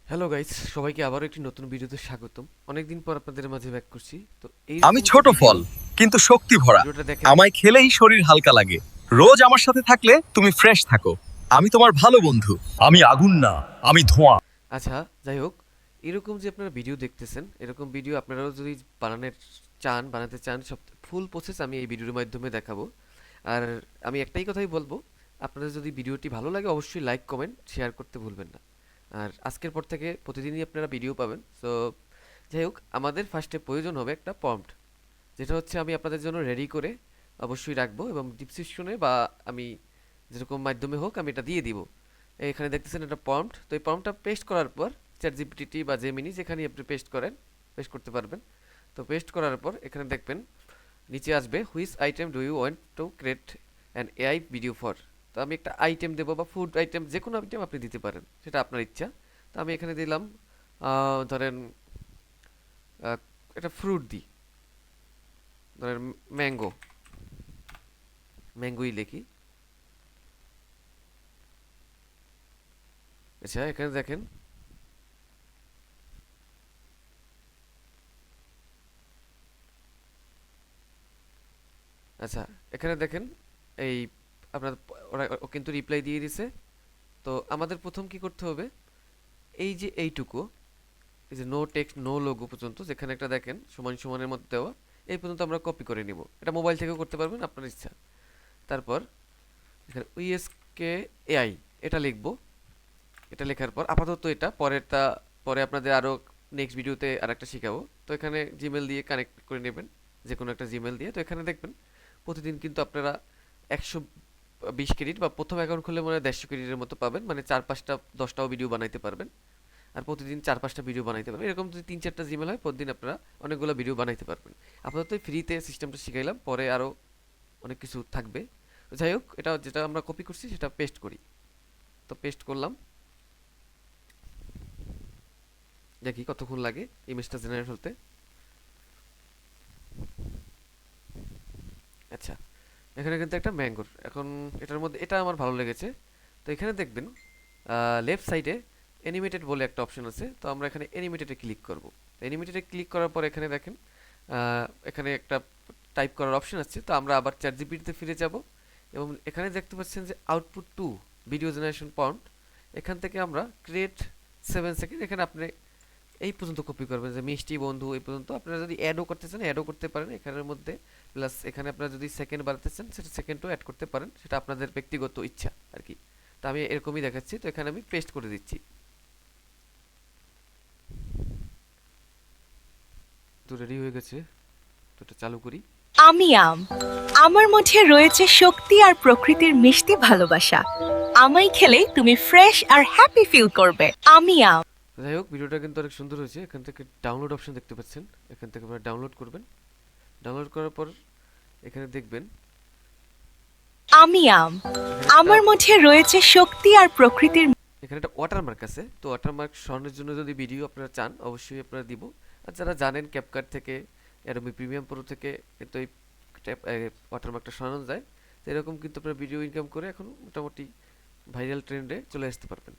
Hello guys, সবাইকে আবারও একটি নতুন ভিডিওতে স্বাগতম। অনেকদিন পর আপনাদের মাঝে ব্যাক করছি। তো আমি এইরকম যে ছোট ভিডিও, ফল কিন্তু শক্তি ভরা। ভিডিওটা দেখেন। আমায় খেলেই শরীর হালকা লাগে। রোজ আমার সাথে থাকলে তুমি ফ্রেশ থাকো। আমি তোমার ভালো বন্ধু। আমি আগুন না, আমি ধোঁয়া। আচ্ছা, যাই হোক, এরকম যে আপনারা ভিডিও দেখতেছেন, এরকম ভিডিও আপনারাও যদি বানাতে চান, সব ফুল প্রসেস আমি এই ভিডিওর মাধ্যমে দেখাবো। আর আমি একটাই কথাই বলবো, আপনাদের যদি ভিডিওটি ভালো লাগে অবশ্যই লাইক কমেন্ট শেয়ার করতে ভুলবেন না। আর আজকের পর থেকে প্রতিদিনই আপনারা ভিডিও পাবেন। সো যাই হোক, আমাদের ফার্স্টে প্রয়োজন হবে একটা প্রম্পট, যেটা হচ্ছে আমি আপনাদের জন্য রেডি করে অবশ্যই রাখবো এবং ডিসক্রিপশনে বা আমি যেরকম মাধ্যমে হোক আমি এটা দিয়ে দিব। এখানে দেখতেছেন একটা প্রম্পট, তো এই প্রম্পটটা পেস্ট করার পর চ্যাট জিপিটি বা জেমিনি যেখানে আপনি পেস্ট করতে পারবেন। তো পেস্ট করার পর এখানে দেখবেন নিচে আসবে which item do you want to create an AI video for. তো আমি একটা আইটেম দেবো বা ফুড আইটেম, যে কোনো আইটেম আপনি দিতে পারেন, সেটা আপনার ইচ্ছা। তো আমি এখানে দিলাম ধরেন একটা ফ্রুট দিই, ধরেন ম্যাঙ্গো, ম্যাঙ্গোই লিখি। আচ্ছা, এখানে দেখেন আচ্ছা এখানে দেখেন এই আপনার ও কিন্তু রিপ্লাই দিয়ে দিছে। তো আমাদের প্রথম কি করতে হবে, এই যে এইটুকু, এই যে নো টেক্সট নো লোগো পর্যন্ত, যেখানে একটা দেখেন সমান সমানের মধ্যে দেওয়া, এই পর্যন্ত আমরা কপি করে নিব। এটা মোবাইল থেকেও করতে পারবেন আপনার ইচ্ছা। তারপর এখানে উইএসকে এআই এটা লিখবো। এটা লেখার পর আপাতত এটা পরেরটা পরে আপনাদের আরও নেক্সট ভিডিওতে আর একটা শিখাবো। তো এখানে জিমেল দিয়ে কানেক্ট করে নেবেন, যে কোনো একটা জিমেল দিয়ে। তো এখানে দেখবেন প্রতিদিন কিন্তু আপনারা 120 ক্রেডিট বা প্রথম অ্যাকাউন্ট খুললে মনে হয় 150 ক্রেডিটের মতো পাবেন, মানে 4-5টা 10টাও ভিডিও বানাইতে পারবেন। আর প্রতিদিন 4-5টা ভিডিও বানাইতে পারবেন। এরকম যদি 3-4টা জিমেল হয় প্রতিদিন আপনারা অনেকগুলো ভিডিও বানাইতে পারবেন। আপাতত ফ্রিতে সিস্টেমটা শিখাইলাম, পরে আরও অনেক কিছু থাকবে। তো যাই হোক, এটা যেটা আমরা কপি করছি সেটা পেস্ট করি। তো পেস্ট করলাম, দেখি কতক্ষণ লাগে ইমেজটা জেনারেট হতে। আচ্ছা, এখানে কিন্তু একটা ম্যাঙ্গোর, এখন এটার মধ্যে এটা আমার ভালো লেগেছে। তো এখানে দেখবেন লেফট সাইডে অ্যানিমেটেড বলে একটা অপশন আছে। তো আমরা এখানে অ্যানিমেটেডে ক্লিক করব। অ্যানিমেটেডে ক্লিক করার পর এখানে দেখেন এখানে একটা টাইপ করার অপশন আছে। তো আমরা আবার চ্যাট জিপিটিতে ফিরে যাব এবং এখানে দেখতে পাচ্ছেন যে output to video generation point, এখান থেকে আমরা ক্রিয়েট 7 সেকেন্ড, এখানে আপনি এই পর্যন্ত কপি করবেন যে মিষ্টি বন্ধু এই পর্যন্ত। আপনারা যদি অ্যাডও করতে চান অ্যাডও করতে পারেন এখানের মধ্যে, প্লাস এখানে আপনারা যদি সেকেন্ড বাড়াতে চান সেটা সেকেন্ডও অ্যাড করতে পারেন, সেটা আপনাদের ব্যক্তিগত ইচ্ছা আর কি। তো আমি এরকমই দেখাচ্ছি, তো এখানে আমি পেস্ট করে দিচ্ছি। তো রেডি হয়ে গেছে, তো এটা চালু করি। আমি আম। আমার মধ্যে রয়েছে শক্তি আর প্রকৃতির মিষ্টি ভালোবাসা। আমায় খেলে তুমি ফ্রেশ আর হ্যাপি ফিল করবে। আমি আম। তো যাই হোক, ভিডিওটা কিন্তু অনেক সুন্দর হয়েছে। এখান থেকে ডাউনলোড অপশন দেখতে পাচ্ছেন, এখান থেকে আপনারা ডাউনলোড করবেন। ডাউনলোড করার পর এখানে দেখবেন আমি আম। এখানে একটা আমার মধ্যে রয়েছে শক্তি আর প্রকৃতির। এখানে একটা ওয়াটারমার্ক আছে। তো ওয়াটারমার্ক সরানোর জন্য যদি ভিডিও আপনারা চান অবশ্যই আপনারা দিব। আর যারা জানেন ক্যাপকাট থেকে, অ্যাডোবি প্রিমিয়াম প্রো থেকে কিন্তু এই ওয়াটারমার্কটা সরানো যায়। তো এরকম কিন্তু আপনারা ভিডিও ইনকাম করে এখন মোটামুটি ভাইরাল ট্রেন্ডে চলে আসতে পারবেন।